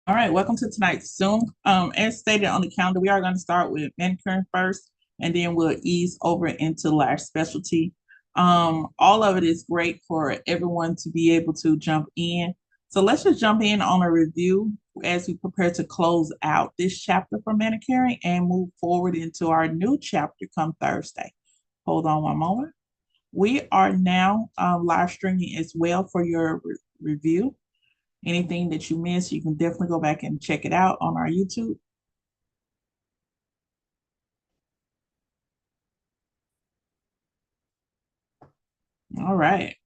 All right, welcome to tonight's Zoom. As stated on the calendar, we are going to start with manicuring first, and then we'll ease over into lash specialty. All of it is great for everyone to be able to jump in. So let's just jump in on a review as we prepare to close out this chapter for manicuring and move forward into our new chapter come Thursday. Hold on one moment. We are now live streaming as well for your review. Anything that you missed, you can definitely go back and check it out on our YouTube. All right.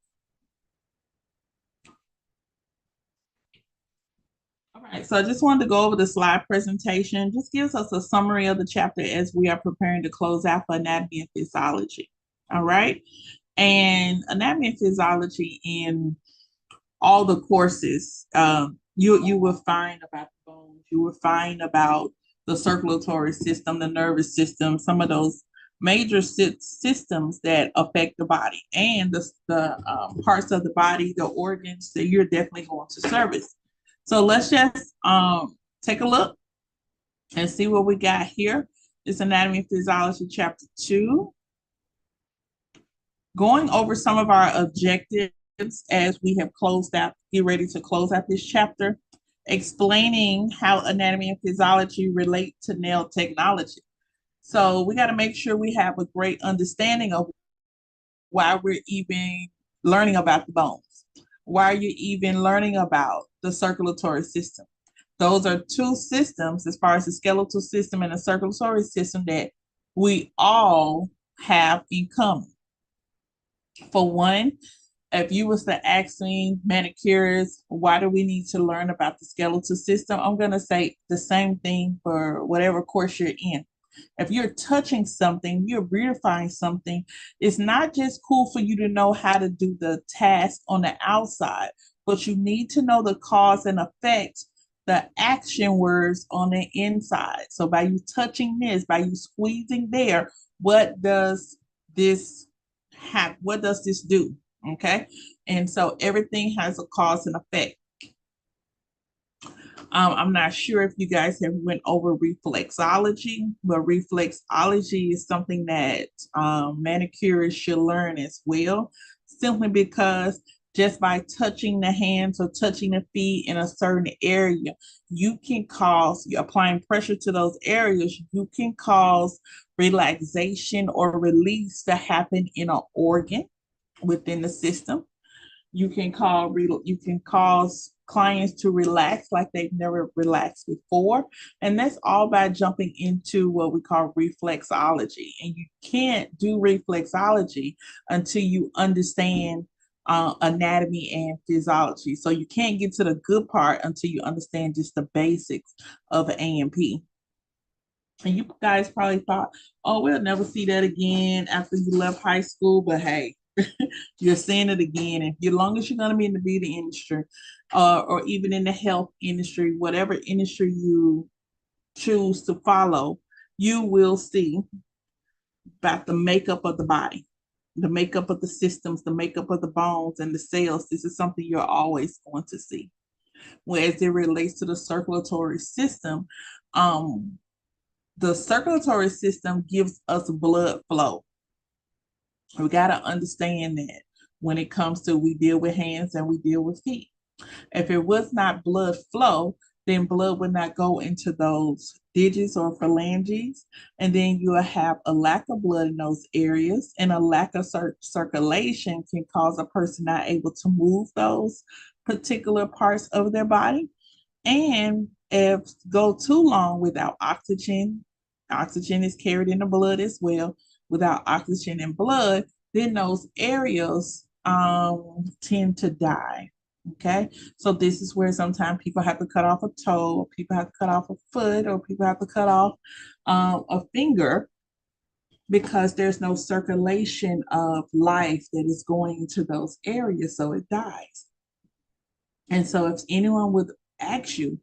All right. So I just wanted to go over the slide presentation. Just gives us a summary of the chapter as we are preparing to close out for anatomy and physiology. All right. And anatomy and physiology in all the courses, you will find about the bones, you will find about the circulatory system, the nervous system, some of those major systems that affect the body and the parts of the body, the organs that you're definitely going to service. So let's just take a look and see what we got here. It's Anatomy and Physiology, Chapter 2. Going over some of our objectives as we have closed out, get ready to close out this chapter, explaining how anatomy and physiology relate to nail technology. So we got to make sure we have a great understanding of why we're even learning about the bones. Why are you even learning about the circulatory system? Those are two systems, as far as the skeletal system and the circulatory system, that we all have in common. For one, if you was to ask me, manicurists, why do we need to learn about the skeletal system? I'm going to say the same thing for whatever course you're in. If you're touching something, you're beautifying something, it's not just cool for you to know how to do the task on the outside, but you need to know the cause and effect, the action words on the inside. So by you touching this, by you squeezing there, what does this have? What does this do? Okay. And so everything has a cause and effect. I'm not sure if you guys have went over reflexology, but reflexology is something that manicurists should learn as well, simply because just by touching the hands or touching the feet in a certain area, you can cause, you're applying pressure to those areas, you can cause relaxation or release to happen in an organ within the system. You can cause clients to relax like they've never relaxed before, and that's all by jumping into what we call reflexology. And you can't do reflexology until you understand anatomy and physiology. So you can't get to the good part until you understand just the basics of A&P. And you guys probably thought, oh, we'll never see that again after you left high school. But hey, you're seeing it again. If as long as you're going to be in the beauty industry or even in the health industry, whatever industry you choose to follow, you will see about the makeup of the body, the makeup of the systems, the makeup of the bones and the cells. This is something you're always going to see. Whereas it relates to the circulatory system, um, the circulatory system gives us blood flow. We got to understand that when it comes to we deal with hands and we deal with feet. If it was not blood flow, then blood would not go into those digits or phalanges, and then you will have a lack of blood in those areas, and a lack of circulation can cause a person not able to move those particular parts of their body. And if go too long without oxygen, oxygen is carried in the blood as well. Without oxygen in blood, then those areas tend to die. Okay, so this is where sometimes people have to cut off a toe, people have to cut off a foot, or people have to cut off a finger because there's no circulation of life that is going into those areas, so it dies. And so, if anyone would ask you,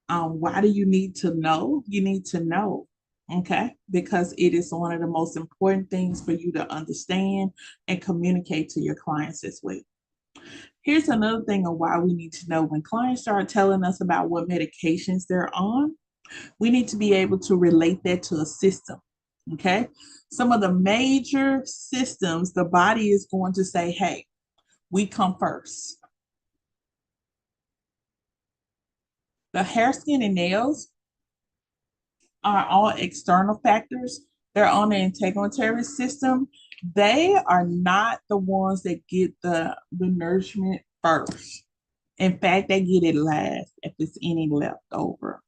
why do you need to know? You need to know, okay? Because it is one of the most important things for you to understand and communicate to your clients as well. Here's another thing of why we need to know when clients start telling us about what medications they're on, we need to be able to relate that to a system. Okay. Some of the major systems, the body is going to say, hey, we come first. The hair, skin, and nails are all external factors. They're on the integumentary system. They are not the ones that get the nourishment first. In fact, they get it last if there's any left over.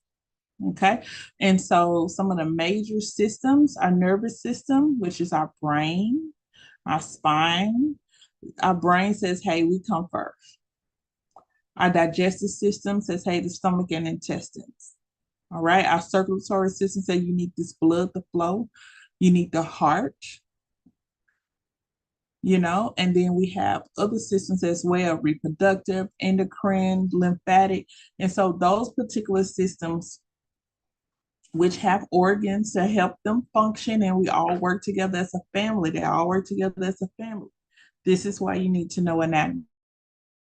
Okay. And so some of the major systems, our nervous system, which is our brain, our spine, our brain says, hey, we come first. Our digestive system says, hey, the stomach and intestines. All right. Our circulatory system says you need this blood to flow. You need the heart, and then we have other systems as well, reproductive, endocrine, lymphatic. And so those particular systems, which have organs to help them function, and we all work together as a family. They all work together as a family. This is why you need to know anatomy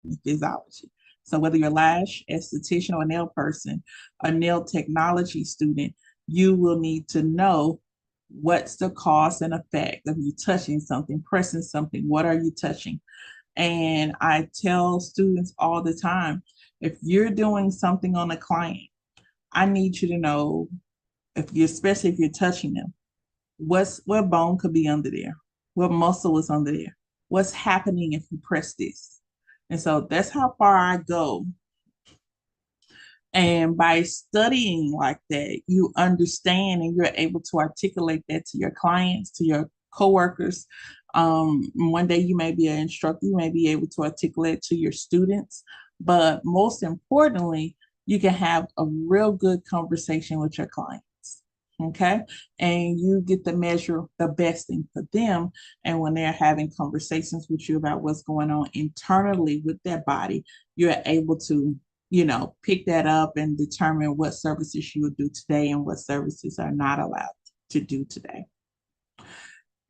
and physiology. So whether you're a lash esthetician or a nail person, a nail technology student, you will need to know what's the cause and effect of you touching something, pressing something. What are you touching? And I tell students all the time, if you're doing something on a client, I need you to know, especially if you're touching them, what bone could be under there, what muscle is under there, what's happening if you press this. And so that's how far I go. And by studying like that, you understand and you're able to articulate that to your clients, to your coworkers. One day you may be an instructor, you may be able to articulate to your students, but most importantly, you can have a real good conversation with your clients. Okay. And you get to measure the best thing for them. And when they're having conversations with you about what's going on internally with their body, you're able to pick that up and determine what services you would do today and what services are not allowed to do today.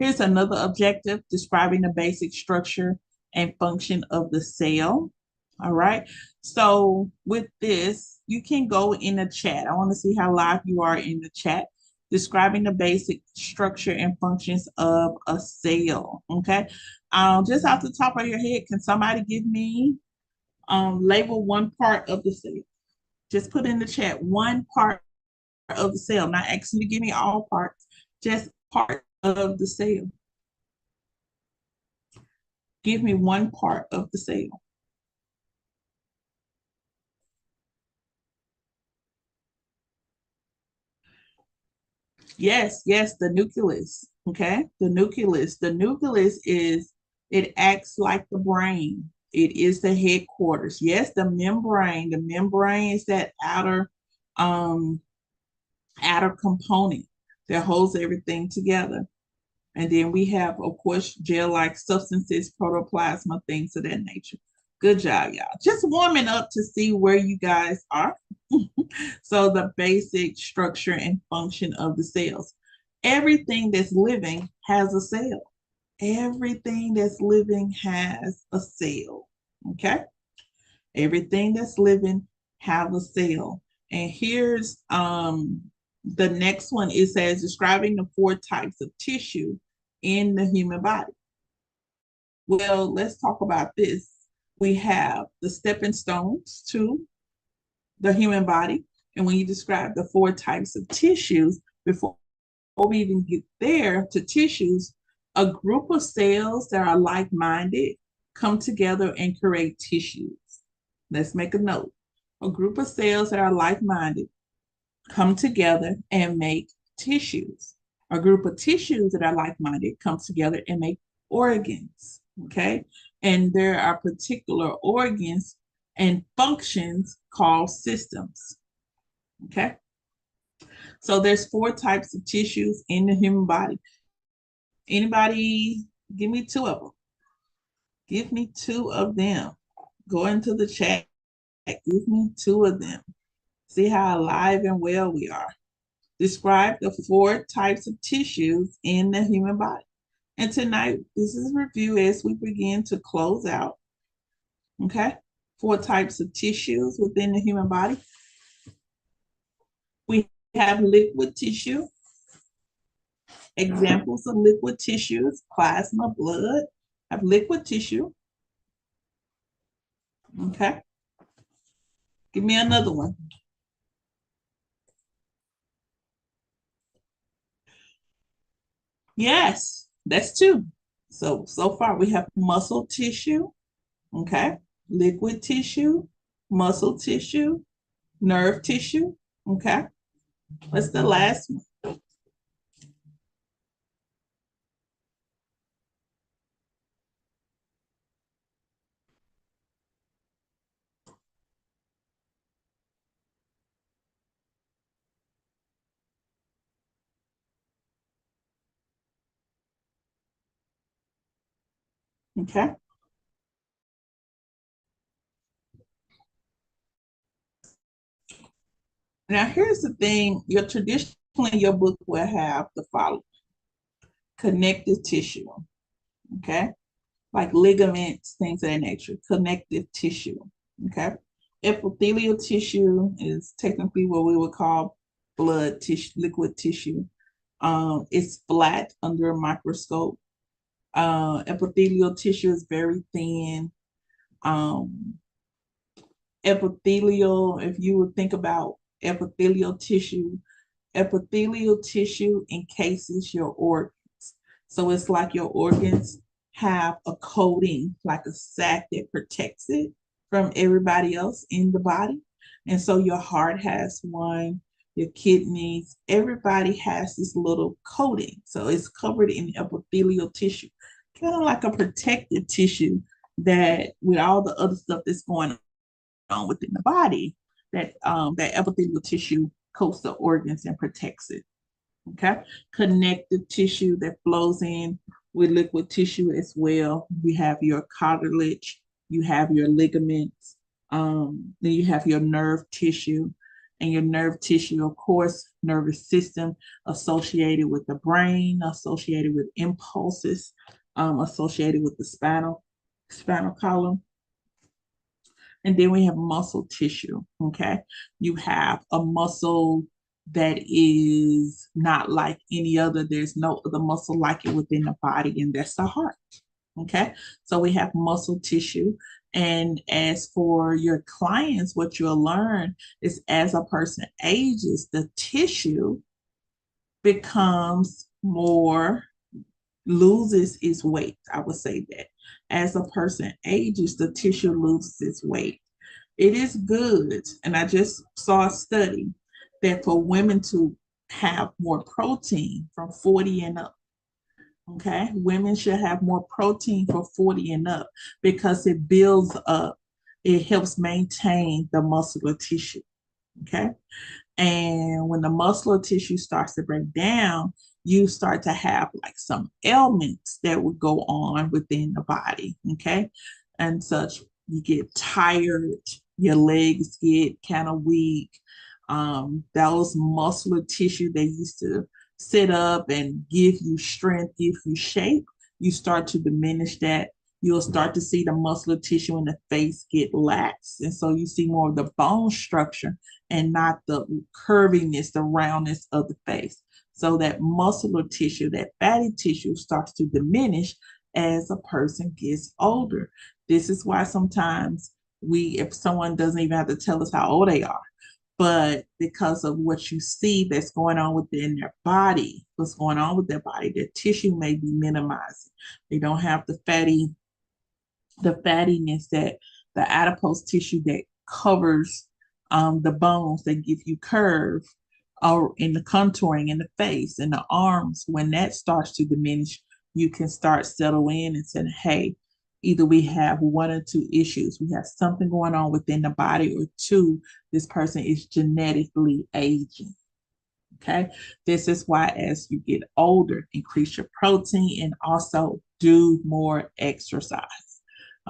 Here's another objective, describing the basic structure and function of the cell. All right. So with this, you can go in the chat. I want to see how live you are in the chat. Describing the basic structure and functions of a cell. Okay. Just off the top of your head, can somebody give me label one part of the cell? Just put in the chat one part of the cell. Not asking you to give me all parts, just part of the cell. Give me one part of the cell. Yes, the nucleus. Okay, the nucleus. The nucleus it acts like the brain. It is the headquarters. Yes, the membrane. The membrane is that um, outer component that holds everything together. And then we have, of course, gel-like substances, protoplasma, things of that nature. Good job, y'all. Just warming up to see where you guys are. So the basic structure and function of the cells. Everything that's living has a cell. Everything that's living has a cell. Okay? Everything that's living have a cell. And here's the next one. It says describing the 4 types of tissue in the human body. Well, let's talk about this. We have the stepping stones to the human body. And when you describe the 4 types of tissues, before we even get there to tissues, a group of cells that are like-minded come together and create tissues. Let's make a note. A group of cells that are like-minded come together and make tissues. A group of tissues that are like-minded comes together and make organs. Okay. And there are particular organs and functions called systems. Okay. So there's 4 types of tissues in the human body. Anybody give me 2 of them? Give me 2 of them. Go into the chat. Give me 2 of them. See how alive and well we are. Describe the 4 types of tissues in the human body. And tonight, this is a review as we begin to close out. Okay. Four types of tissues within the human body. We have liquid tissue. Examples of liquid tissues, plasma, blood, have liquid tissue. Okay. Give me another one. Yes, that's two. So far we have muscle tissue, okay, liquid tissue, muscle tissue, nerve tissue, okay. What's the last one? Okay. Now here's the thing, your book will have the following: connective tissue, okay, like ligaments, things of that nature, connective tissue, okay. Epithelial tissue is technically what we would call blood tissue, liquid tissue. It's flat under a microscope. Epithelial tissue is very thin. Um, epithelial, if you would think about epithelial tissue encases your organs. So it's like your organs have a coating, like a sac that protects it from everybody else in the body. And so your heart has one, your kidneys, everybody has this little coating. So it's covered in epithelial tissue, kind of like a protective tissue that with all the other stuff that's going on within the body, that epithelial tissue coats the organs and protects it. Okay, connective tissue that flows in with liquid tissue as well. You have your cartilage, you have your ligaments, then you have your nerve tissue, and your nerve tissue, of course, nervous system associated with the brain, associated with impulses, associated with the spinal column. And then we have muscle tissue. Okay. You have a muscle that is not like any other. There's no other muscle like it within the body, and that's the heart. Okay. So we have muscle tissue. And as for your clients, what you'll learn is as a person ages, the tissue becomes more, loses its weight. I would say that as a person ages, the tissue loses its weight. It is good, and I just saw a study that for women to have more protein from 40 and up, okay, women should have more protein for 40 and up because it builds up, it helps maintain the muscular tissue, okay. And when the muscular tissue starts to break down, you start to have like some ailments that would go on within the body, okay? And such, you get tired, your legs get kind of weak. Those muscular tissue that used to sit up and give you strength, give you shape, you start to diminish that. You'll start to see the muscular tissue in the face get lax. And so you see more of the bone structure and not the curviness, the roundness of the face. So that muscular tissue, that fatty tissue starts to diminish as a person gets older. This is why sometimes if someone doesn't even have to tell us how old they are, but because of what you see that's going on within their body, what's going on with their body, their tissue may be minimizing. They don't have the fattiness, that the adipose tissue that covers the bones that give you curve, or in the contouring in the face and the arms. When that starts to diminish, you can start settle in and say, hey, either we have one or two issues. We have something going on within the body, or two, this person is genetically aging. Okay. This is why as you get older, increase your protein and also do more exercise.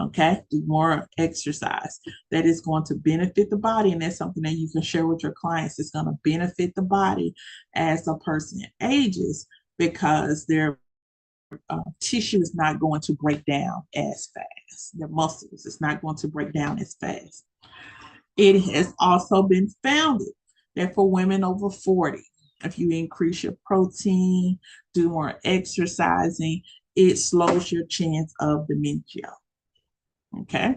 Okay, do more exercise. That is going to benefit the body, and that's something that you can share with your clients. It's going to benefit the body as a person ages because their tissue is not going to break down as fast. fast. Their muscles is not going to break down as fast. It has also been founded that for women over 40, if you increase your protein, do more exercising, it slows your chance of dementia. Okay.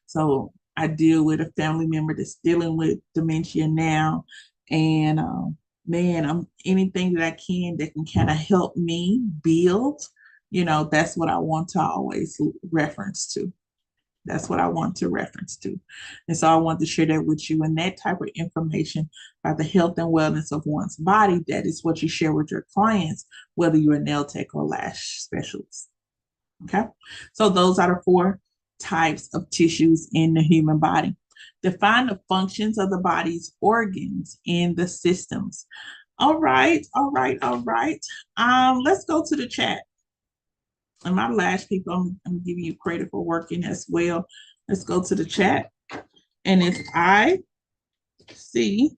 So I deal with a family member that's dealing with dementia now. And man, I'm anything that I can that can kind of help me build, that's what I want to always reference to. That's what I want to reference to. And so I want to share that with you. And that type of information about the health and wellness of one's body, that is what you share with your clients, whether you're a nail tech or lash specialist. Okay. So those are the four types of tissues in the human body. Define the functions of the body's organs in the systems. All right. All right. All right. Let's go to the chat. And my lash people, I'm giving you credit for working as well. Let's go to the chat. And it's see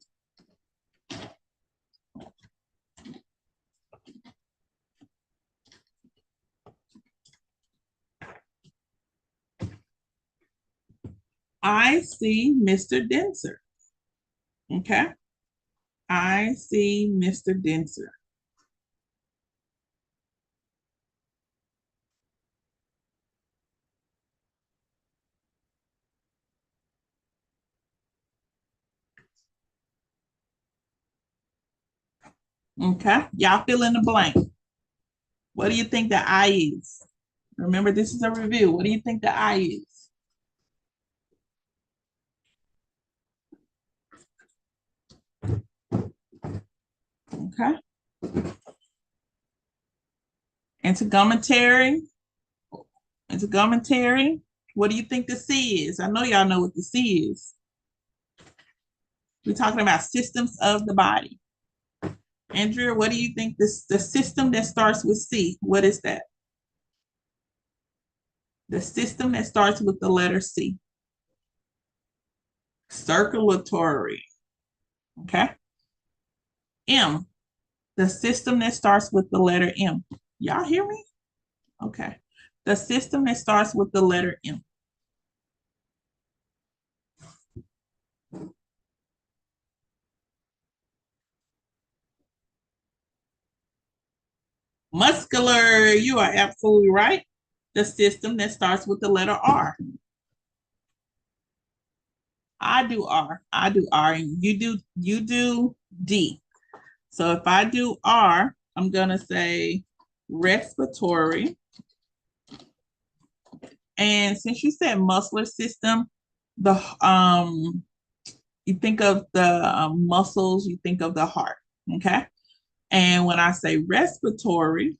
Mr. Denser. Okay. I see Mr. Denser. Okay. Y'all fill in the blank. What do you think the I is? Remember, this is a review. What do you think the I is? Okay. Integumentary. Integumentary. What do you think the C is? I know y'all know what the C is. We're talking about systems of the body. Andrea, what do you think the system that starts with C? What is that? The system that starts with the letter C. Circulatory. Okay. M. The system that starts with the letter M. Y'all hear me? Okay. The system that starts with the letter M. Muscular. You are absolutely right. The system that starts with the letter R. I do R. I do R. And you do D. So if I do R, I'm gonna say respiratory. And since you said muscular system, the you think of the muscles, you think of the heart. Okay. And when I say respiratory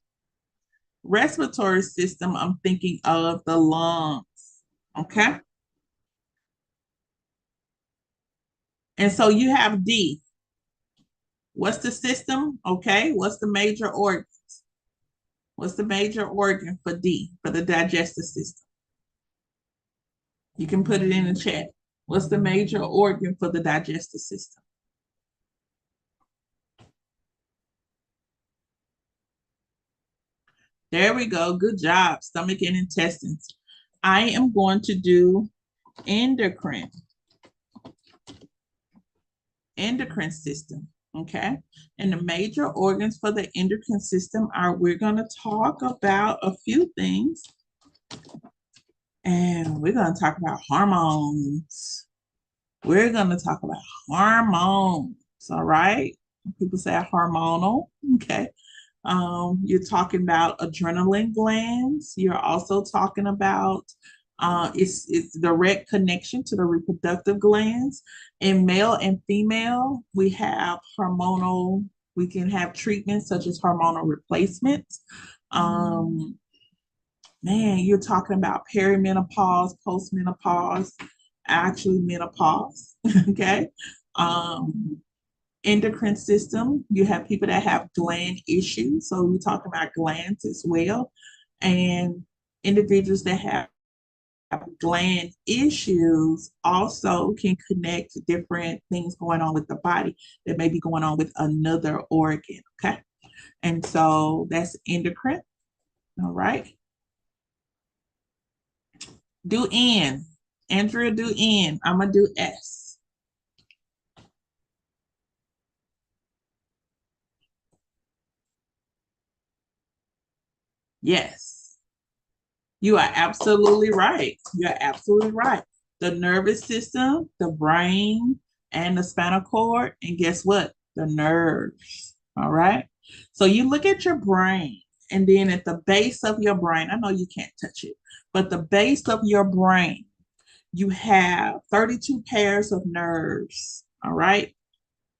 system, I'm thinking of the lungs. Okay. And so you have D. What's the system? Okay. What's the major organs? What's the major organ for D, for the digestive system? You can put it in the chat. What's the major organ for the digestive system? There we go. Good job. Stomach and intestines. I am going to do endocrine system. Okay. And the major organs for the endocrine system are, we're going to talk about a few things. And we're going to talk about hormones. We're going to talk about hormones. All right. People say hormonal. Okay. You're talking about adrenaline glands. You're also talking about it's direct connection to the reproductive glands. In male and female, we have hormonal, we can have treatments such as hormonal replacements. Man, you're talking about perimenopause, postmenopause, actually menopause. Okay. Endocrine system, you have people that have gland issues. So we're talking about glands as well. And individuals that have gland issues also can connect to different things going on with the body that may be going on with another organ. Okay. And so that's endocrine. All right. Do N. Andrea, do N. I'm going to do S. Yes. You are absolutely right. You're absolutely right. The nervous system, the brain, and the spinal cord. And guess what? The nerves. All right. So you look at your brain, and then at the base of your brain, I know you can't touch it, but the base of your brain, you have 32 pairs of nerves. All right.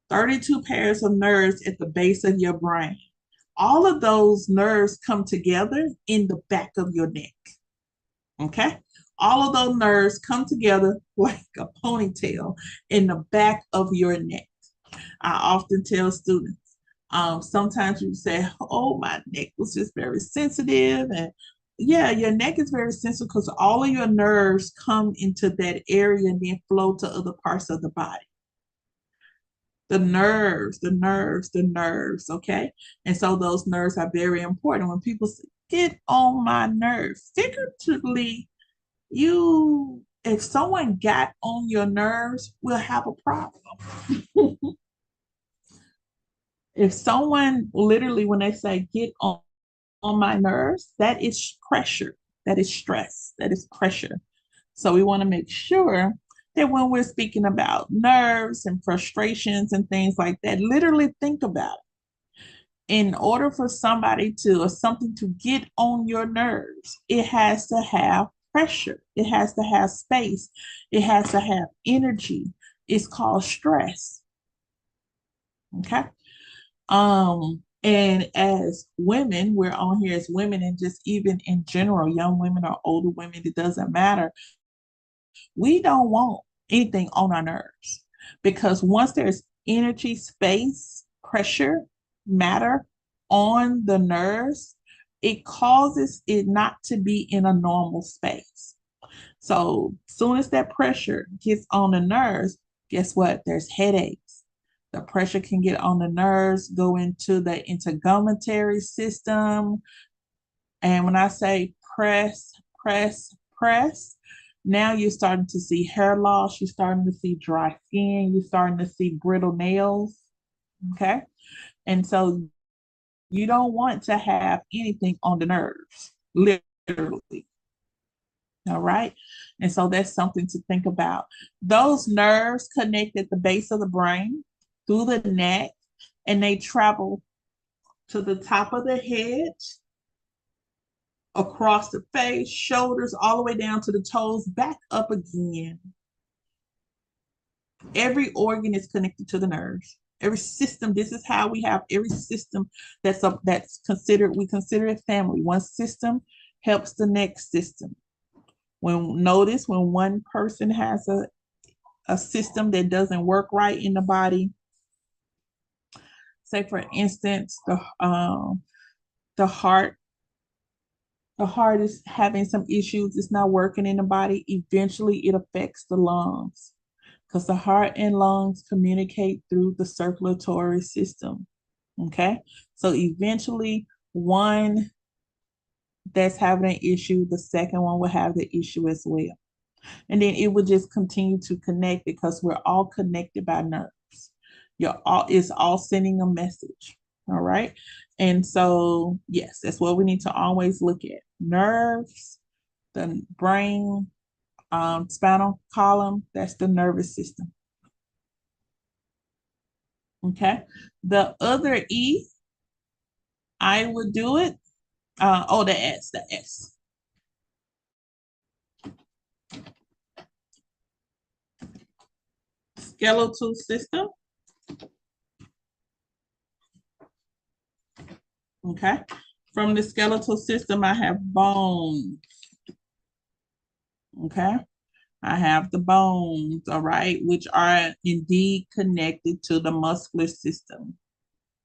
32 pairs of nerves at the base of your brain. All of those nerves come together in the back of your neck. Okay. All of those nerves come together like a ponytail in the back of your neck. I often tell students, sometimes you say, oh, my neck was just very sensitive. And yeah, your neck is very sensitive because all of your nerves come into that area and then flow to other parts of the body. The nerves, the nerves, the nerves, okay? And so those nerves are very important. When people say, get on my nerves, figuratively, you, if someone got on your nerves, we'll have a problem. If someone literally, when they say get on my nerves, that is pressure, that is stress, that is pressure. So we want to make sure that when we're speaking about nerves and frustrations and things like that, literally think about it. In order for somebody to or something to get on your nerves, it has to have pressure, it has to have space, it has to have energy. It's called stress. Okay. And as women, we're on here as women, and just even in general, young women or older women, it doesn't matter. We don't want anything on our nerves because once there's energy, space, pressure, matter on the nerves, it causes it not to be in a normal space. So, soon as that pressure gets on the nerves, guess what? There's headaches. The pressure can get on the nerves, go into the integumentary system. And when I say press, press, press, now you're starting to see hair loss, you're starting to see dry skin, you're starting to see brittle nails. Okay. And so you don't want to have anything on the nerves, literally. All right. And so that's something to think about. Those nerves connect at the base of the brain through the neck, and they travel to the top of the head, across the face, shoulders, all the way down to the toes, back up again. Every organ is connected to the nerves. Every system, this is how we have every system that's considered, we consider it family. One system helps the next system. Notice when one person has a system that doesn't work right in the body, say for instance, the heart, the heart is having some issues, it's not working in the body, eventually it affects the lungs because the heart and lungs communicate through the circulatory system. Okay. So eventually, one that's having an issue, the second one will have the issue as well. And then it will just continue to connect because we're all connected by nerves. It's all sending a message. All right. And so, yes, that's what we need to always look at. Nerves, the brain, spinal column, that's the nervous system. Okay. The other E, I would do it. The S, the S. Skeletal system. Okay. From the skeletal system, I have bones. Okay. I have the bones, all right, which are indeed connected to the muscular system.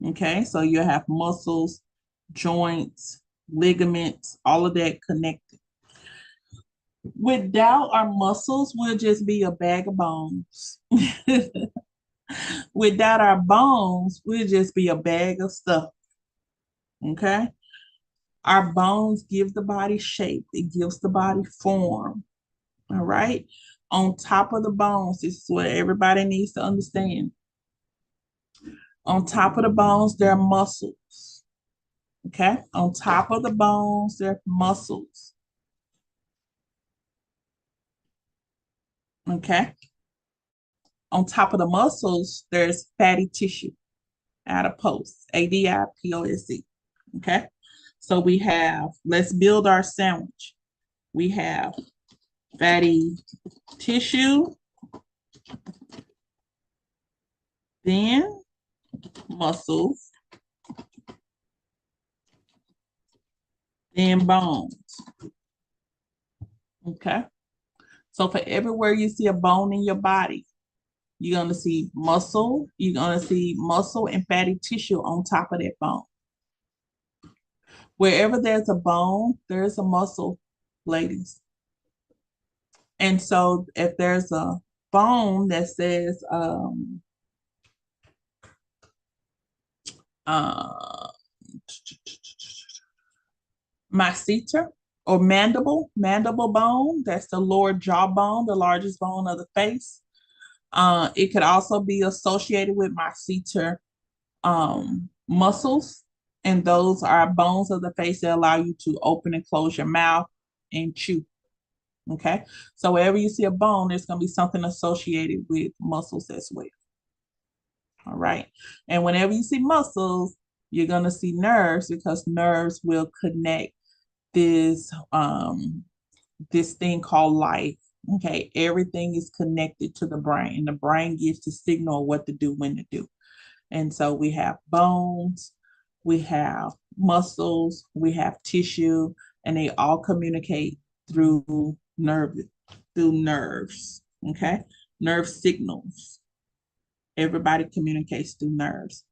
Okay. So you have muscles, joints, ligaments, all of that connected. Without our muscles, we'll just be a bag of bones. Without our bones, we'll just be a bag of stuff. Okay. Our bones give the body shape, it gives the body form. All right. On top of the bones, this is what everybody needs to understand. On top of the bones, there are muscles. Okay. On top of the bones, there are muscles. Okay. On top of the muscles, there's fatty tissue, adipose, ADIPOSE. Okay. So we have, let's build our sandwich. We have fatty tissue, then muscles, then bones. Okay. So for everywhere you see a bone in your body, you're going to see muscle. You're going to see muscle and fatty tissue on top of that bone. Wherever there's a bone, there's a muscle, ladies. And so if there's a bone that says uh, masseter or mandible bone, that's the lower jawbone, the largest bone of the face. It could also be associated with masseter muscles, and those are bones of the face that allow you to open and close your mouth and chew. Okay, so wherever you see a bone, there's going to be something associated with muscles as well. All right, and whenever you see muscles, you're going to see nerves, because nerves will connect this this thing called life. Okay, everything is connected to the brain, and the brain gives the signal what to do, when to do. And so we have bones, we have muscles, we have tissue, and they all communicate through nerves. Okay, nerve signals. Everybody communicates through nerves.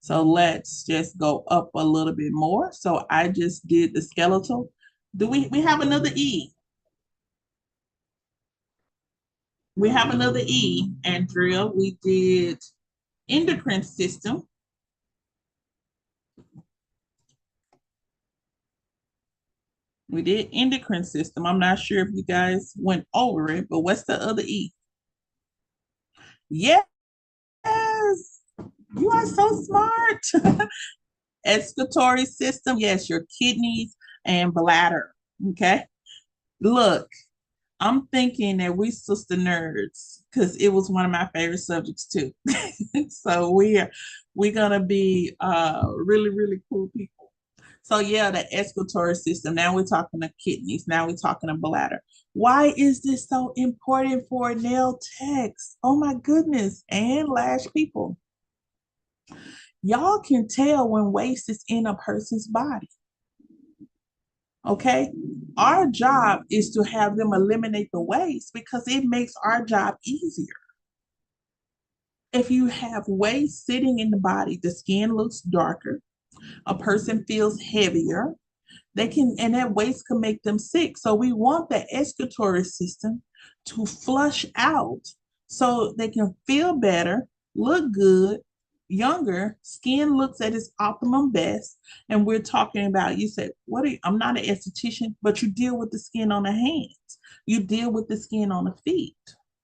So let's just go up a little bit more. So I just did the skeletal. Do we have another E? We have another E, Andrea. We did endocrine system. We did endocrine system. I'm not sure if you guys went over it, but what's the other E? Yes, you are so smart. Excretory system. Yes, your kidneys and bladder. Okay. Look, I'm thinking that we sister nerds, because it was one of my favorite subjects too. So we're gonna be really, really cool people. So yeah, the excretory system. Now we're talking to kidneys. Now we're talking to bladder. Why is this so important for nail techs? Oh my goodness. And lash people. Y'all can tell when waste is in a person's body. Okay. Our job is to have them eliminate the waste, because it makes our job easier. If you have waste sitting in the body, the skin looks darker, a person feels heavier, they can, and that waste can make them sick. So we want the excretory system to flush out so they can feel better, look good, younger, skin looks at its optimum best. And we're talking about, you said, what are you? I'm not an esthetician, but you deal with the skin on the hands, you deal with the skin on the feet.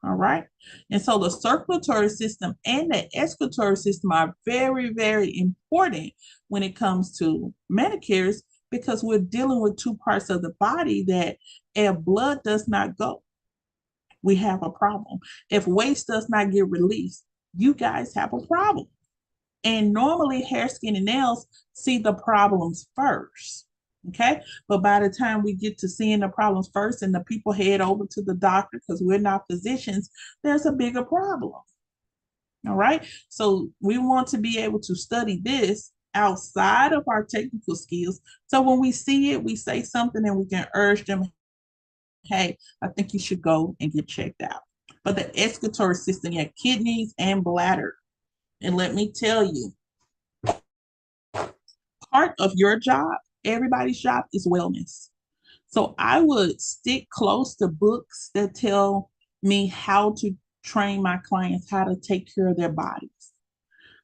All right. And so the circulatory system and the excretory system are very, very important when it comes to manicures, because we're dealing with two parts of the body that if blood does not go, we have a problem. If waste does not get released, you guys have a problem. And normally hair, skin, and nails see the problems first. Okay. But by the time we get to seeing the problems first and the people head over to the doctor, because we're not physicians, there's a bigger problem. All right. So we want to be able to study this outside of our technical skills. So when we see it, we say something and we can urge them, hey, I think you should go and get checked out. But the excretory system, yeah, kidneys and bladder. And let me tell you, part of your job, everybody's job, is wellness. So I would stick close to books that tell me how to train my clients how to take care of their bodies.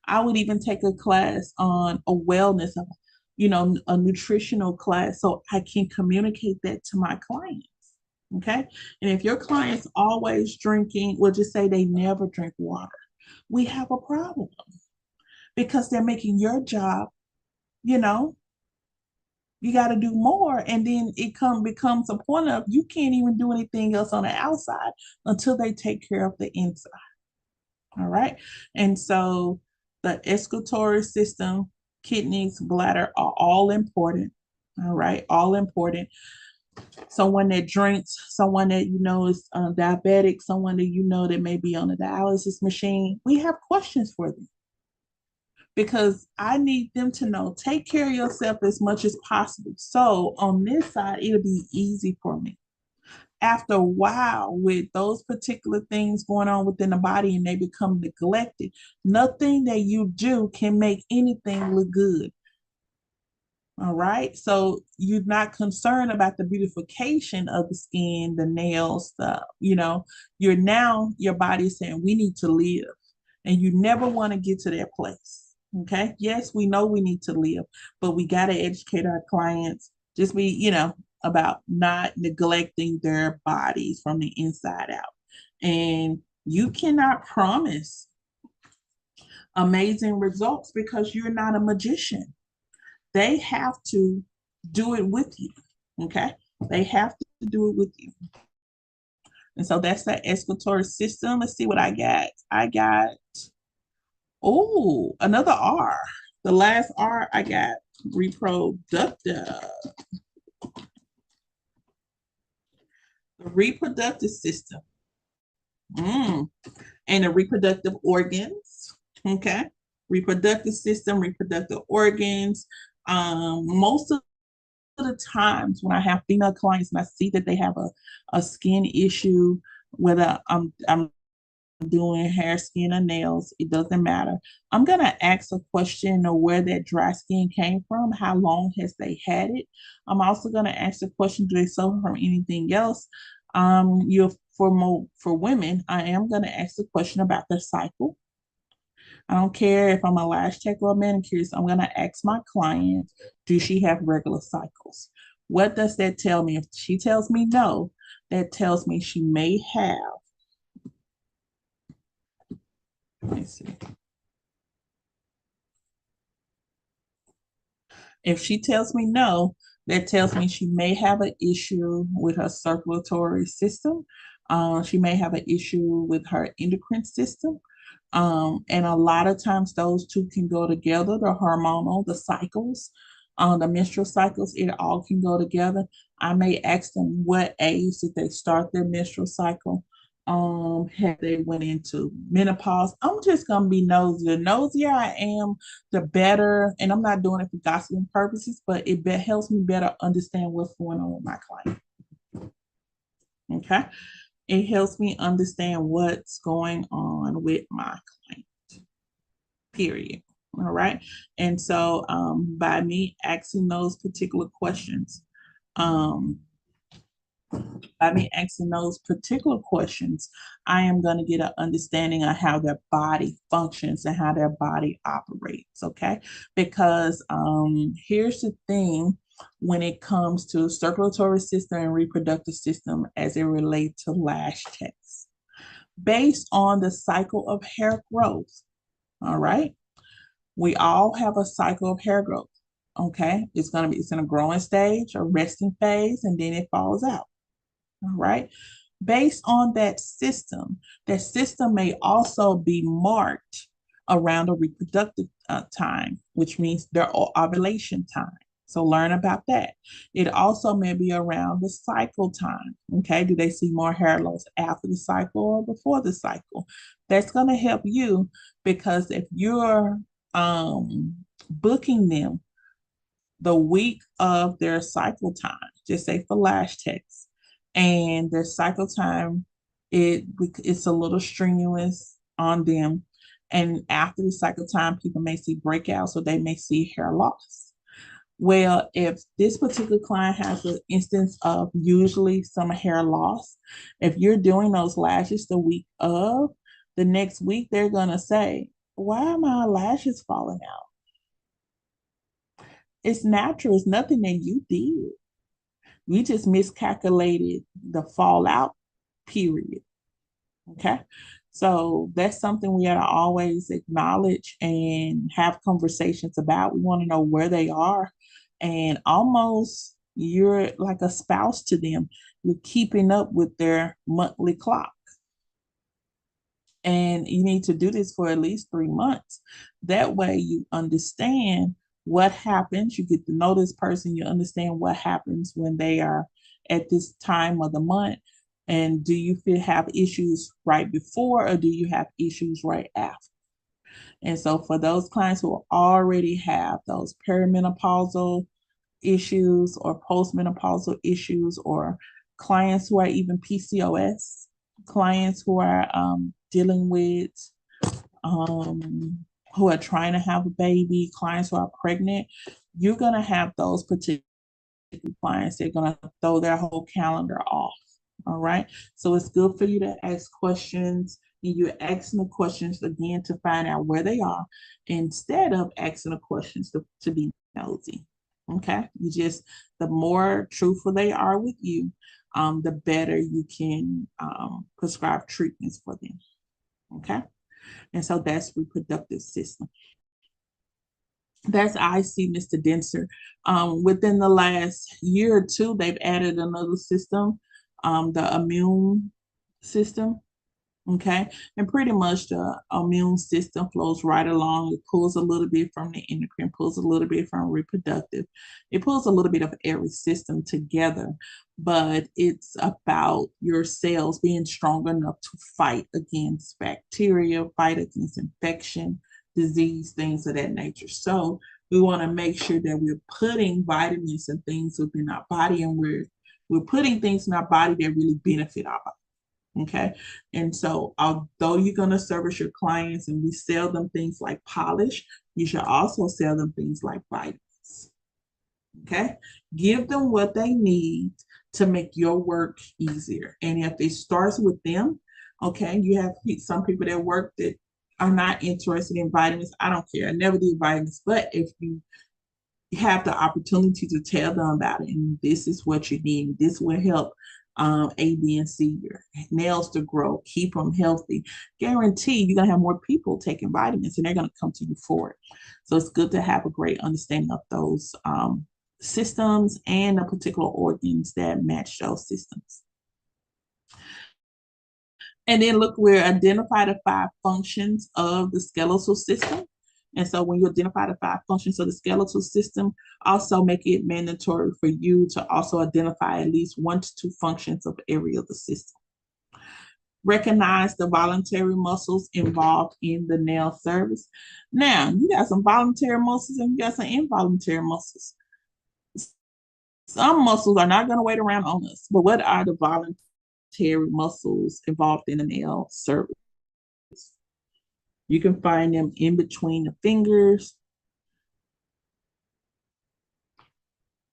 I would even take a class on a wellness, a nutritional class, so I can communicate that to my clients. Okay. And if your client's always drinking, we'll just say they never drink water, we have a problem because they're making your job, you know, you got to do more. And then becomes a point of you can't even do anything else on the outside until they take care of the inside. All right. And so the excretory system, kidneys, bladder are all important. All right. All important. Someone that drinks, someone that you know is diabetic, someone that you know that may be on a dialysis machine, we have questions for them because I need them to know take care of yourself as much as possible. So on this side, it'll be easy for me. After a while, with those particular things going on within the body and they become neglected, nothing that you do can make anything look good. All right. So you're not concerned about the beautification of the skin, the nails, you're now your body saying we need to live. And you never want to get to that place. Okay. Yes, we know we need to live, but we got to educate our clients. Just be, about not neglecting their bodies from the inside out. And you cannot promise amazing results because you're not a magician. They have to do it with you. Okay. They have to do it with you. And so that's that excretory system. Let's see what I got. I got, another R. The last R I got reproductive. The reproductive system. And the reproductive organs. Okay. Reproductive system, reproductive organs. Most of the times when I have female clients and I see that they have a skin issue, whether I'm doing hair, skin, or nails, it doesn't matter. I'm going to ask a question of where that dry skin came from, how long has they had it. I'm also going to ask the question, do they suffer from anything else? For women, I am going to ask the question about their cycle. I don't care if I'm a lash tech or a manicurist, I'm going to ask my client, do she have regular cycles? What does that tell me? If she tells me no, that tells me she may have, let me see. If she tells me no, that tells me she may have an issue with her circulatory system. She may have an issue with her endocrine system. And a lot of times those two can go together, the hormonal, the cycles, the menstrual cycles, it all can go together. I may ask them what age did they start their menstrual cycle. Have they went into menopause? I'm just gonna be nosy. The nosier I am, the better. And I'm not doing it for gossiping purposes, but it helps me better understand what's going on with my client. Okay, it helps me understand what's going on with my client. Period. All right. And so by me asking those particular questions, um, I am going to get an understanding of how their body functions and how their body operates. Okay. Because here's the thing when it comes to circulatory system and reproductive system as it relates to lash techs. Based on the cycle of hair growth, all right, we all have a cycle of hair growth. Okay. It's in a growing stage, a resting phase, and then it falls out. All right. Based on that system may also be marked around a reproductive time, which means their ovulation time. So learn about that. It also may be around the cycle time. Okay. Do they see more hair loss after the cycle or before the cycle? That's going to help you because if you're booking them the week of their cycle time, just say for lash techs, and their cycle time, it's a little strenuous on them. And after the cycle time, people may see breakouts or they may see hair loss. Well, if this particular client has an instance of usually some hair loss, if you're doing those lashes the week of, the next week they're going to say, why are my lashes falling out? It's natural. It's nothing that you did. We just miscalculated the fallout period. Okay. So that's something we gotta always acknowledge and have conversations about. We want to know where they are. And almost you're like a spouse to them. You're keeping up with their monthly clock. And you need to do this for at least 3 months. That way you understand what happens. You get to know this person, you understand what happens when they are at this time of the month. And do you feel have issues right before or do you have issues right after? And so for those clients who already have those perimenopausal issues or postmenopausal issues, or clients who are even PCOS, clients who are dealing with, um, who are trying to have a baby, clients who are pregnant, you're going to have those particular clients. They're going to throw their whole calendar off. All right. So it's good for you to ask questions. And you're asking the questions again to find out where they are instead of asking the questions to be nosy. Okay. You just, the more truthful they are with you, the better you can prescribe treatments for them. Okay. And so that's reproductive system. That's I see, Mr. Denser. Within the last year or two, they've added another system, the immune system. Okay. And pretty much the immune system flows right along. It pulls a little bit from the endocrine, pulls a little bit from reproductive. It pulls a little bit of every system together, but it's about your cells being strong enough to fight against bacteria, fight against infection, disease, things of that nature. So we want to make sure that we're putting vitamins and things within our body, and we're putting things in our body that really benefit our body. Okay. And so, although you're going to service your clients and we sell them things like polish, you should also sell them things like vitamins. Okay. Give them what they need to make your work easier. And if it starts with them, okay, you have some people that work that are not interested in vitamins. I don't care. I never did vitamins. But if you have the opportunity to tell them about it, and this is what you need, this will help A, B, and C, your nails to grow, keep them healthy. Guarantee you're gonna have more people taking vitamins, and they're gonna come to you for it. So it's good to have a great understanding of those systems and the particular organs that match those systems. And then look, we identify the 5 functions of the skeletal system. And so when you identify the 5 functions of the skeletal system, also make it mandatory for you to also identify at least 1 to 2 functions of every other system. Recognize the voluntary muscles involved in the nail service. Now, you got some voluntary muscles and you got some involuntary muscles. Some muscles are not going to wait around on us, but what are the voluntary muscles involved in the nail service? You can find them in between the fingers.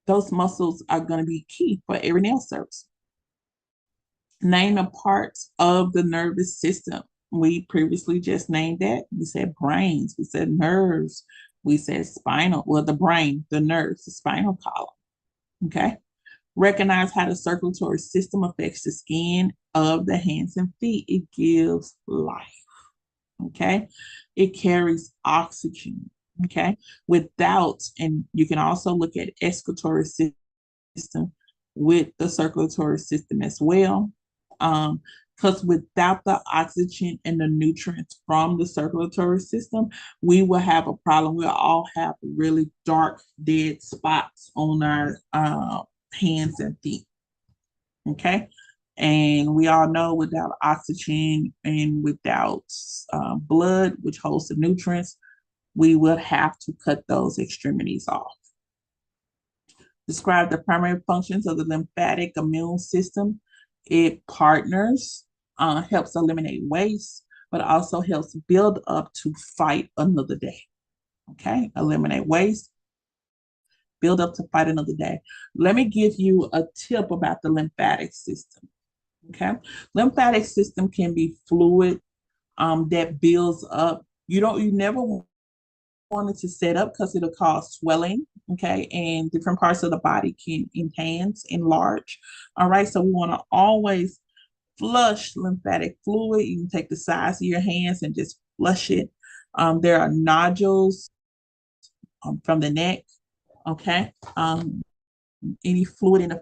Those muscles are going to be key for every nail service. Name the parts of the nervous system. We previously just named that. We said brains, we said nerves, we said spinal, well, the brain, the nerves, the spinal column. Okay. Recognize how the circulatory system affects the skin of the hands and feet. It gives life. Okay. It carries oxygen. Okay. Without, and you can also look at excretory system with the circulatory system as well. Because without the oxygen and the nutrients from the circulatory system, we will have a problem. We'll all have really dark, dead spots on our hands and feet. Okay. And we all know without oxygen and without blood, which holds the nutrients, we will have to cut those extremities off. Describe the primary functions of the lymphatic immune system. It partners, helps eliminate waste, but also helps build up to fight another day. Okay, eliminate waste, build up to fight another day. Let me give you a tip about the lymphatic system. Okay, lymphatic system can be fluid that builds up. You never want want it to set up because it'll cause swelling, okay, and different parts of the body can enhance, enlarge. All right, so we want to always flush lymphatic fluid. You can take the size of your hands and just flush it. There are nodules from the neck, okay. Any fluid in the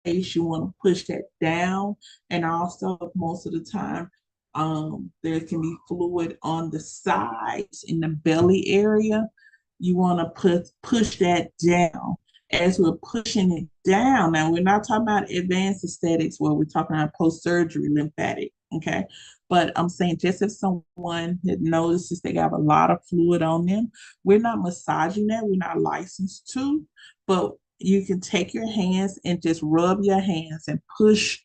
face, you want to push that down. And also, most of the time, there can be fluid on the sides in the belly area. You want to push that down. As we're pushing it down, now we're not talking about advanced aesthetics where we're talking about post-surgery lymphatic, okay? But I'm saying just if someone that notices they have a lot of fluid on them, we're not massaging that, we're not licensed to, but you can take your hands and just rub your hands and push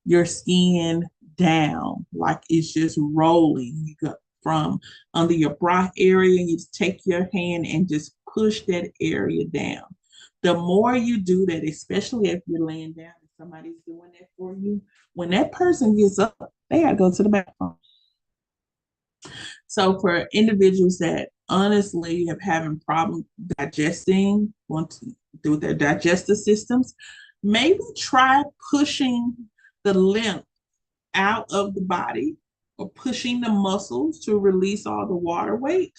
your skin down like it's just rolling. You go from under your bra area, you just take your hand and just push that area down. The more you do that, especially if you're laying down and somebody's doing that for you, when that person gets up, they gotta go to the bathroom. So for individuals that honestly have having problems digesting, want to do with their digestive systems, maybe try pushing the lymph out of the body or pushing the muscles to release all the water weight,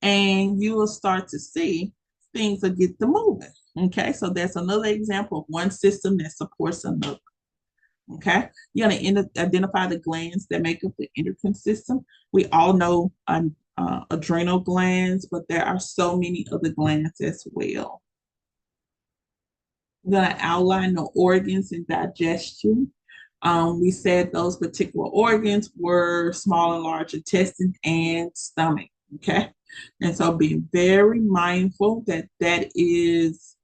and you will start to see things will get to moving. Okay, so that's another example of one system that supports another. Okay, you're going to identify the glands that make up the endocrine system. We all know adrenal glands, but there are so many other glands as well. I'm going to outline the organs in digestion. We said those particular organs were small and large intestine and stomach. Okay, and so being very mindful that that is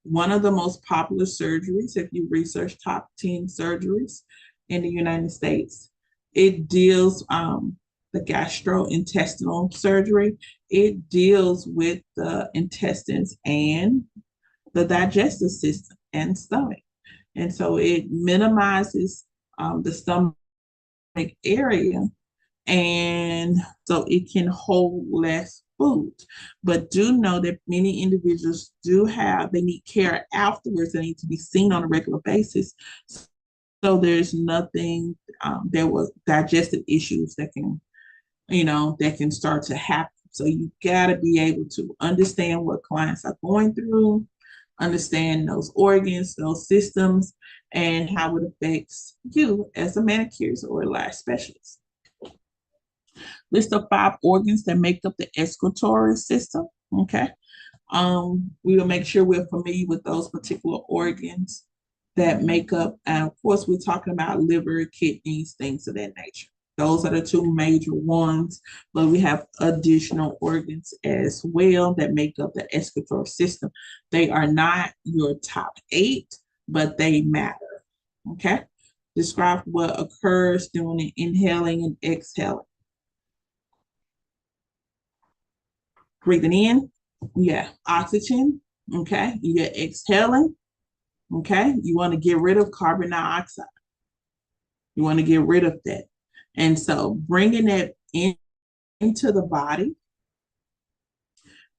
one of the most popular surgeries. If you research top 10 surgeries in the United States, it deals the gastrointestinal surgery. It deals with the intestines and the digestive system and stomach. And so it minimizes the stomach area, and so it can hold less food. But do know that many individuals they need care afterwards. They need to be seen on a regular basis. So there's nothing, there were digestive issues that can start to happen. So you got to be able to understand what clients are going through, understand those organs, those systems, and how it affects you as a manicurist or a lash specialist. List of 5 organs that make up the excretory system. Okay. We will make sure we're familiar with those particular organs that make up, and of course, we're talking about liver, kidneys, things of that nature. Those are the 2 major ones, but we have additional organs as well that make up the excretory system. They are not your top 8, but they matter. Okay. Describe what occurs during inhaling and exhaling. Breathing in, yeah, oxygen. Okay. You're exhaling. Okay. You want to get rid of carbon dioxide. You want to get rid of that. And so bringing that into the body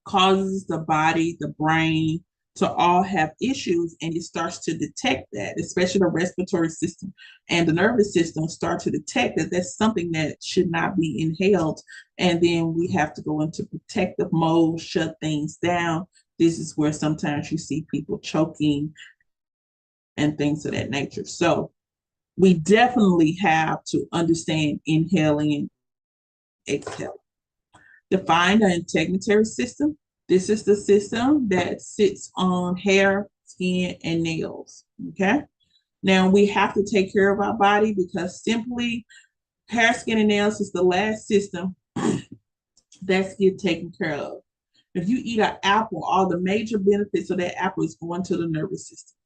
causes the body, the brain to all have issues, and it starts to detect that, especially the respiratory system and the nervous system start to detect that that's something that should not be inhaled. And then we have to go into protective mode, shut things down. This is where sometimes you see people choking and things of that nature. So we definitely have to understand inhaling and exhaling. Define the integumentary system. This is the system that sits on hair, skin, and nails. Okay. Now we have to take care of our body because simply hair, skin, and nails is the last system that's get taken care of. If you eat an apple, all the major benefits of that apple is going to the nervous system.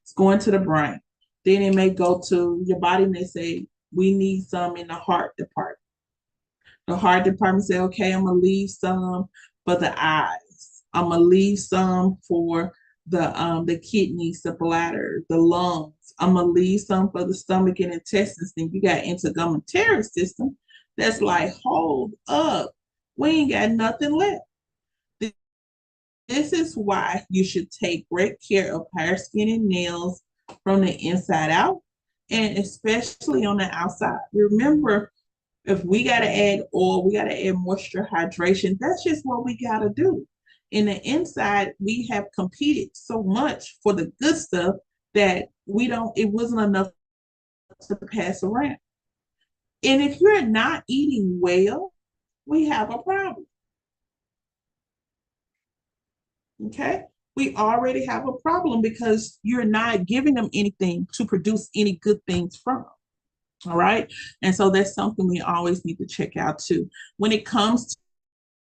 It's going to the brain. Then it may go to your body may say, we need some in the heart department. The heart department say, okay, I'm gonna leave some for the eyes. I'm gonna leave some for the kidneys, the bladder, the lungs. I'm gonna leave some for the stomach and intestines. Then you got integumentary system that's like, hold up. We ain't got nothing left. This is why you should take great care of hair, skin, and nails from the inside out, and especially on the outside. Remember, if we got to add oil, we got to add moisture, hydration. That's just what we got to do. In the inside, we have competed so much for the good stuff that it wasn't enough to pass around. And if you're not eating well, we have a problem. Okay. We already have a problem because you're not giving them anything to produce any good things from. All right. And so that's something we always need to check out too. When it comes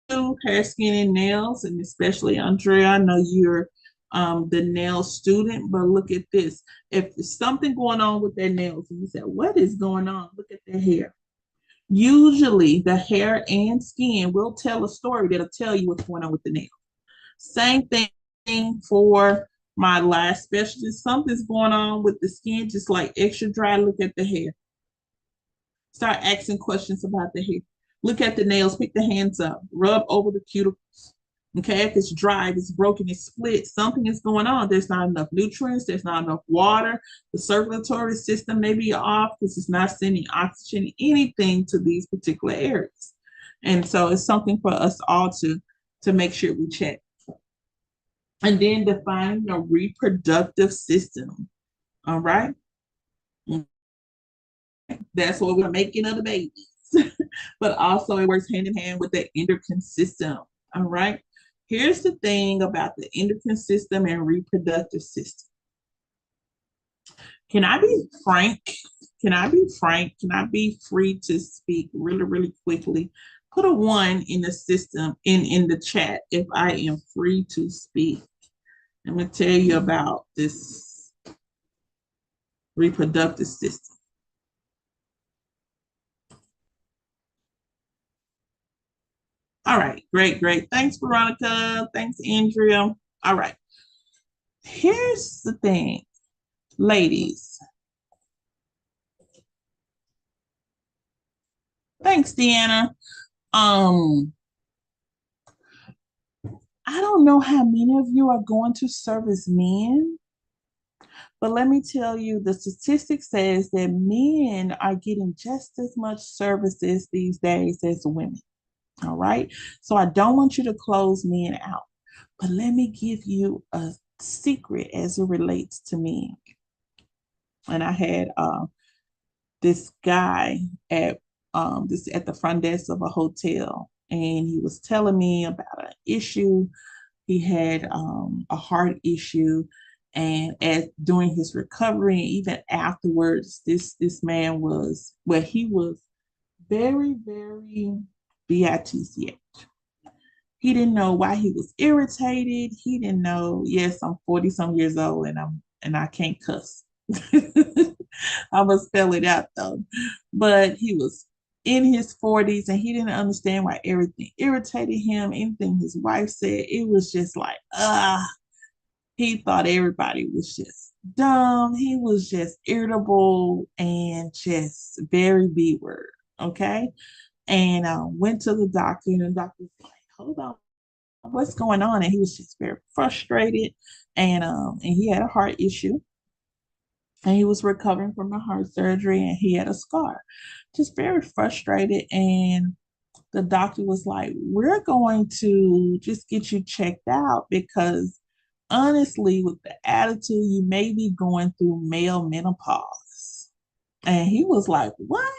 to hair, skin, and nails, and especially Andrea, I know you're the nail student, but look at this. If there's something going on with their nails, and you say, what is going on? Look at their hair. Usually the hair and skin will tell a story that'll tell you what's going on with the nail. Same thing for my last specialist. Something's going on with the skin, just like extra dry. Look at the hair. Start asking questions about the hair. Look at the nails, pick the hands up, rub over the cuticles. Okay, if it's dry, if it's broken, it's split, something is going on. There's not enough nutrients, there's not enough water. The circulatory system may be off because it's not sending oxygen, anything to these particular areas. And so it's something for us all to make sure we check. And then define the reproductive system. All right. That's what we're making of the babies. But also it works hand in hand with the endocrine system. All right. Here's the thing about the endocrine system and reproductive system. Can I be frank? Can I be frank? Can I be free to speak really, really quickly? Put a one in the system in the chat if I am free to speak. I'm going to tell you about this reproductive system. All right, great, great. Thanks, Veronica. Thanks, Andrea. All right. Here's the thing, ladies. Thanks, Deanna. Um, I don't know how many of you are going to service men, but let me tell you, the statistic says that men are getting just as much services these days as women. All right. So I don't want you to close men out, but let me give you a secret as it relates to men. And I had this guy at the front desk of a hotel, and he was telling me about an issue. He had a heart issue, and during his recovery, even afterwards, this man was he was very, very bitch. He didn't know why he was irritated. He didn't know. Yes, I'm 40 some years old, and I can't cuss. I'm gonna spell it out though. But he was in his 40s and he didn't understand why everything irritated him. Anything his wife said, it was just like, he thought everybody was just dumb. He was just irritable and just very B word. Okay. And went to the doctor, and the doctor was like, hold on, what's going on? And he was just very frustrated. And he had a heart issue, and he was recovering from the heart surgery, and he had a scar. Just very frustrated. And the doctor was like, we're going to just get you checked out because honestly, with the attitude, you may be going through male menopause. And he was like, what?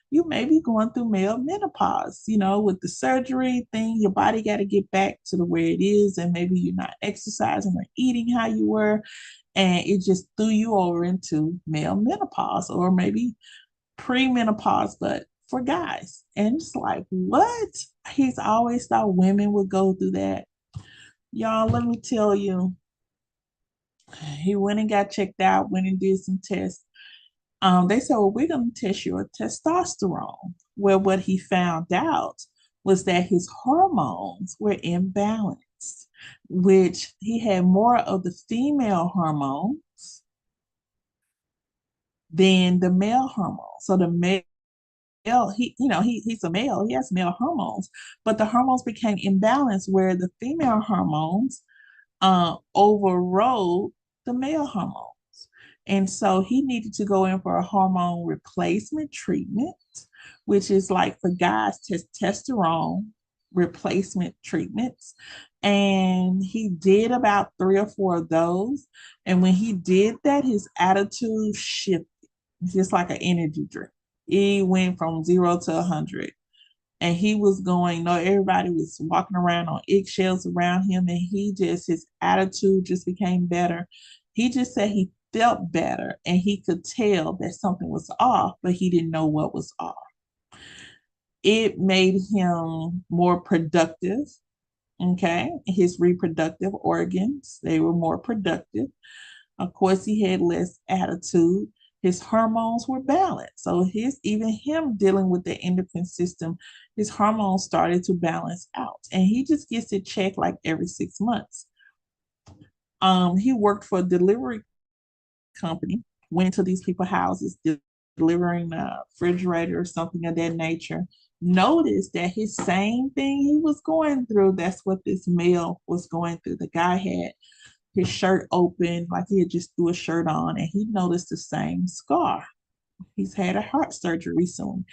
You may be going through male menopause, with the surgery thing, your body got to get back to the way it is. And maybe you're not exercising or eating how you were. And it just threw you over into male menopause or maybe premenopause, but for guys. And it's like, what? He's always thought women would go through that. Y'all, let me tell you, he went and got checked out, went and did some tests. They said, well, we're going to test your testosterone. Well, what he found out was that his hormones were imbalanced, which he had more of the female hormones than the male hormone. So the male he's a male, he has male hormones, but the hormones became imbalanced where the female hormones overrode the male hormones. And so he needed to go in for a hormone replacement treatment, which is like for guys, testosterone replacement treatments. And he did about 3 or 4 of those. And when he did that, his attitude shifted, just like an energy drink. He went from 0 to 100. And he was going, no, everybody was walking around on eggshells around him. And his attitude just became better. He just said he felt better and he could tell that something was off, but he didn't know what was off. It made him more productive. Okay. His reproductive organs, they were more productive. Of course, he had less attitude. His hormones were balanced. So even him dealing with the endocrine system, his hormones started to balance out. And he just gets it checked like every 6 months. He worked for a delivery company, went to these people's houses, delivering a refrigerator or something of that nature. Noticed that his same thing he was going through, that's what this male was going through. The guy had his shirt open, like he had just threw a shirt on, and he noticed the same scar. He's had a heart surgery recently,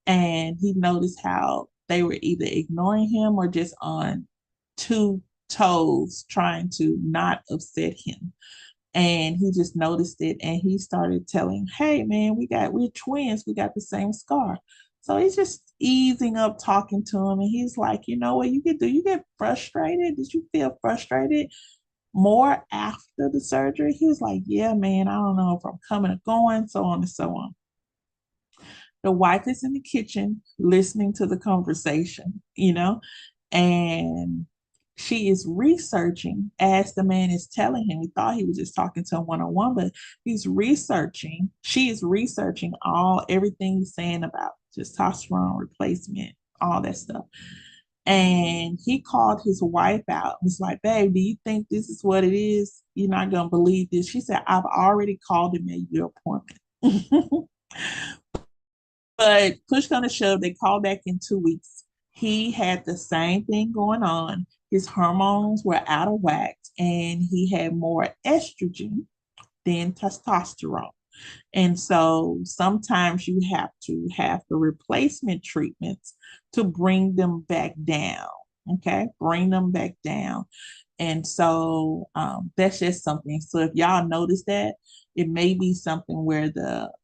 and he noticed how they were either ignoring him or just on 2 toes, trying to not upset him. And he just noticed it, and he started telling, "Hey, man, we're twins. We got the same scar." So he's just easing up, talking to him, and he's like, "You know what you could do? You get frustrated. Did you feel frustrated more after the surgery?" He was like, "Yeah, man, I don't know if I'm coming or going," so on and so on. The wife is in the kitchen listening to the conversation, and she is researching as the man is telling him. He thought he was just talking to him one on one, but she is researching everything he's saying about testosterone replacement, all that stuff. And he called his wife out and was like, "Babe, do you think this is what it is? You're not going to believe this." She said, "I've already called and made your appointment." But push come to shove, they called back in 2 weeks. He had the same thing going on. His hormones were out of whack and he had more estrogen than testosterone. And so sometimes you have to have the replacement treatments to bring them back down. Okay, bring them back down. And so that's just something. So if y'all notice that, it may be something where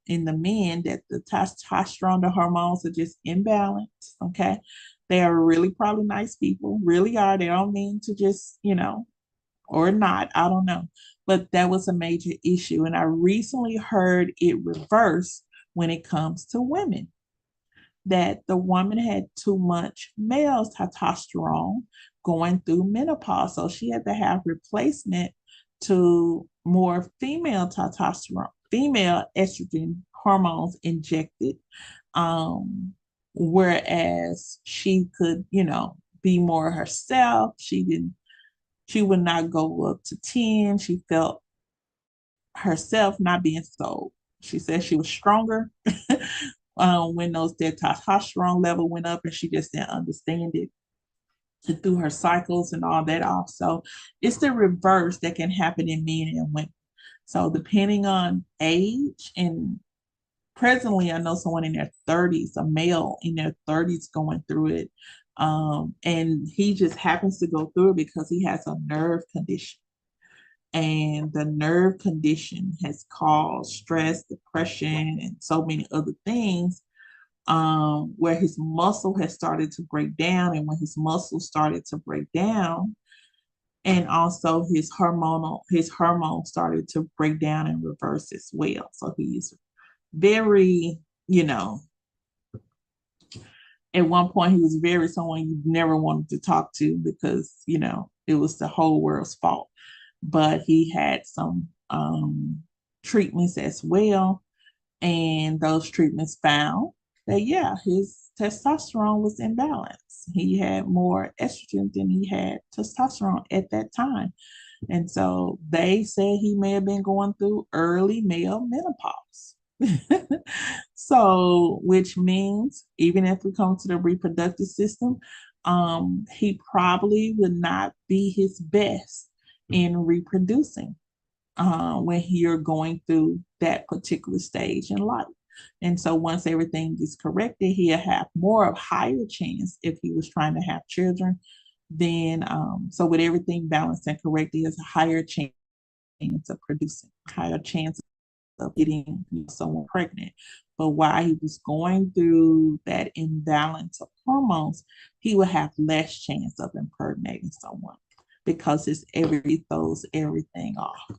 in the men that the testosterone, the hormones are just imbalanced. Okay, they are really probably nice people, really are. They don't mean to just, or not, I don't know. But that was a major issue. And I recently heard it reverse when it comes to women, that the woman had too much male testosterone going through menopause. So she had to have replacement to more female testosterone, female estrogen hormones injected. Whereas she could, be more herself. She would not go up to 10. She felt herself not being sold. She said she was stronger when that testosterone level went up, and she just didn't understand it. And through her cycles and all that off. So it's the reverse that can happen in men and women. So depending on age, and presently I know someone in their 30s, a male in their 30s going through it. And he just happens to go through it because he has a nerve condition. And the nerve condition has caused stress, depression, and so many other things, where his muscle has started to break down. And when his muscle started to break down, and also his hormones started to break down and reverse as well. So he's very, at one point he was very someone you never wanted to talk to because, it was the whole world's fault. But he had some treatments as well. And those treatments found that, yeah, his testosterone was imbalanced. He had more estrogen than he had testosterone at that time. And so they said he may have been going through early male menopause. So, which means even if we come to the reproductive system, he probably would not be his best in reproducing when you're going through that particular stage in life. And so once everything is corrected, he'll have more of higher chance if he was trying to have children. Then, so with everything balanced and corrected, there's a higher chance of producing, higher chance of getting someone pregnant. But while he was going through that imbalance of hormones, he would have less chance of impregnating someone because it throws everything off.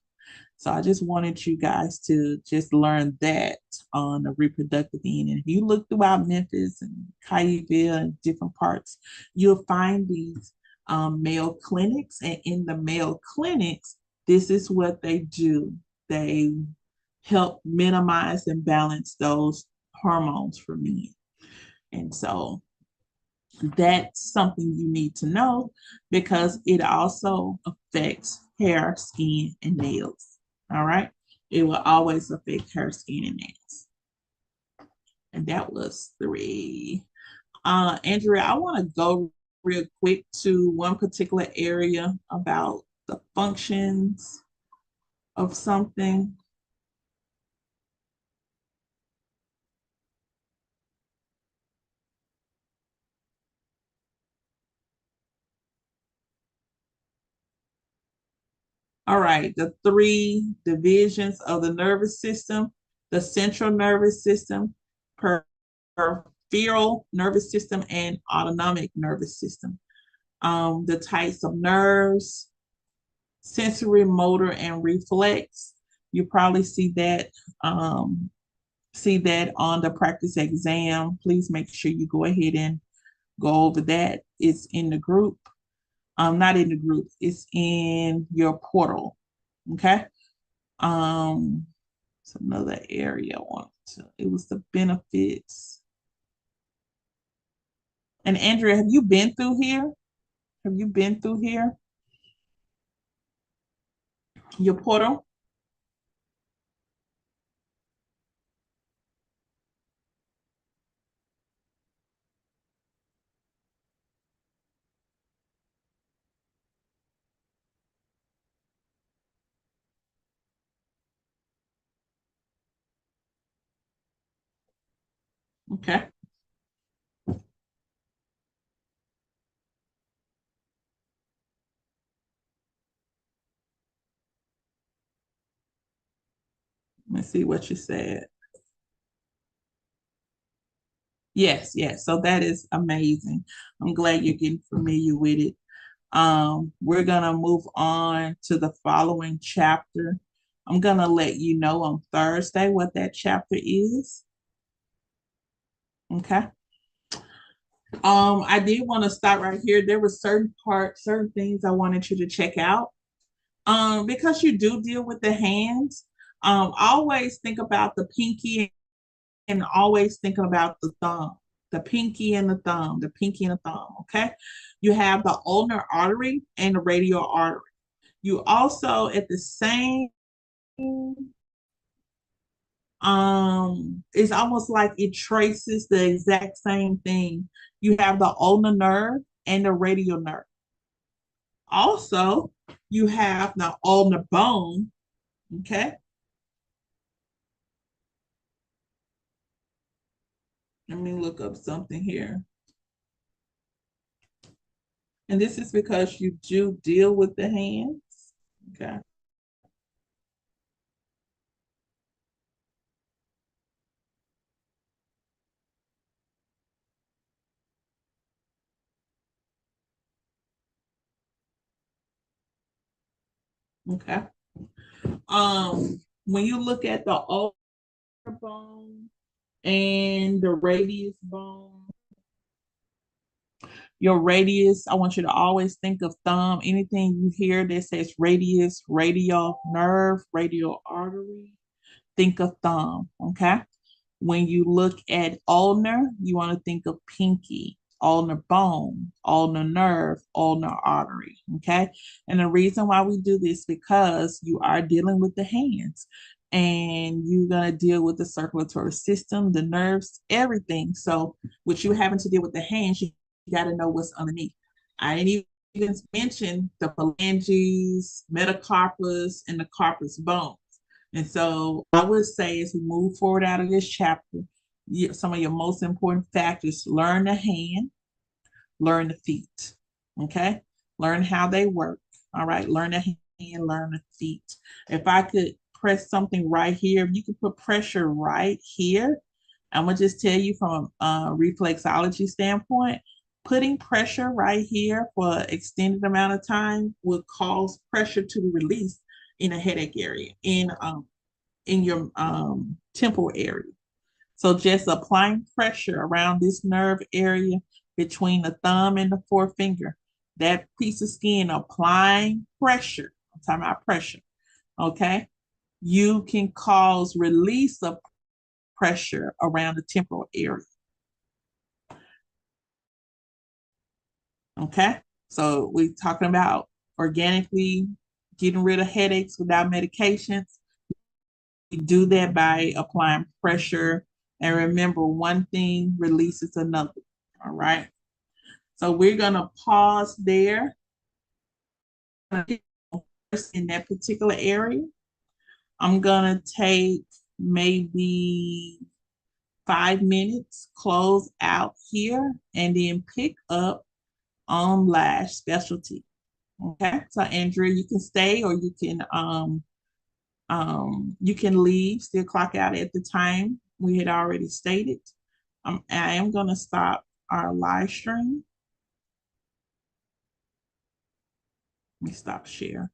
So I just wanted you guys to just learn that on the reproductive end. And if you look throughout Memphis and Kyville and different parts, you'll find these male clinics. And in the male clinics, this is what they do. They help minimize and balance those hormones for men. And so that's something you need to know because it also affects hair, skin, and nails. All right. It will always affect hair, skin, and nails. And that was three. Andrea, I want to go real quick to one particular area about the functions of something. All right, the three divisions of the nervous system, the central nervous system, peripheral nervous system, and autonomic nervous system. The types of nerves, sensory, motor, and reflex. You probably see that on the practice exam. Please make sure you go ahead and go over that. It's in the group. Not in the group, it's in your portal. Okay. Um, it's another area I wanted to, it was the benefits. And Andrea, have you been through here? Have you been through here? Your portal? Okay. Let me see what you said. Yes, yes. So that is amazing. I'm glad you're getting familiar with it. We're gonna move on to the following chapter. I'm gonna let you know on Thursday what that chapter is. Okay. I did want to stop right here. There were certain parts, certain things I wanted you to check out. Because you do deal with the hands. Always think about the pinky and always think about the thumb, the pinky and the thumb, the pinky and the thumb. Okay. You have the ulnar artery and the radial artery. You also, at the same, it's almost like it traces the exact same thing. You have the ulnar nerve and the radial nerve. Also, you have the ulnar bone. Okay. Let me look up something here. And this is because you do deal with the hands. Okay. Okay. When you look at the ulnar bone and the radius bone, your radius, I want you to always think of thumb. Anything you hear that says radius, radial nerve, radial artery, think of thumb. Okay. When you look at ulnar, you want to think of pinky, ulnar bone, ulnar nerve, ulnar artery. Okay. And the reason why we do this because you are dealing with the hands. and you're going to deal with the circulatory system, the nerves, everything. So, with you having to deal with the hands, you got to know what's underneath. I didn't even mention the phalanges, metacarpus, and the carpus bones. And so, I would say as we move forward out of this chapter, some of your most important factors: learn the hand, learn the feet. Okay, learn how they work. All right, learn the hand, learn the feet. If I could press something right here, if you could put pressure right here, I'm gonna just tell you from a reflexology standpoint, putting pressure right here for an extended amount of time will cause pressure to be released in a headache area, in your temple area. So just applying pressure around this nerve area between the thumb and the forefinger, that piece of skin applying pressure, I'm talking about pressure, okay? You can cause release of pressure around the temporal area, okay? So we're talking about organically getting rid of headaches without medications. We do that by applying pressure. And remember, one thing releases another, all right? So we're going to pause there in that particular area. I'm going to take maybe 5 minutes, close out here, and then pick up on lash specialty. Okay, so Andrea, you can stay or you can leave, still clock out at the time we had already stated. I am going to stop our live stream. Let me stop share.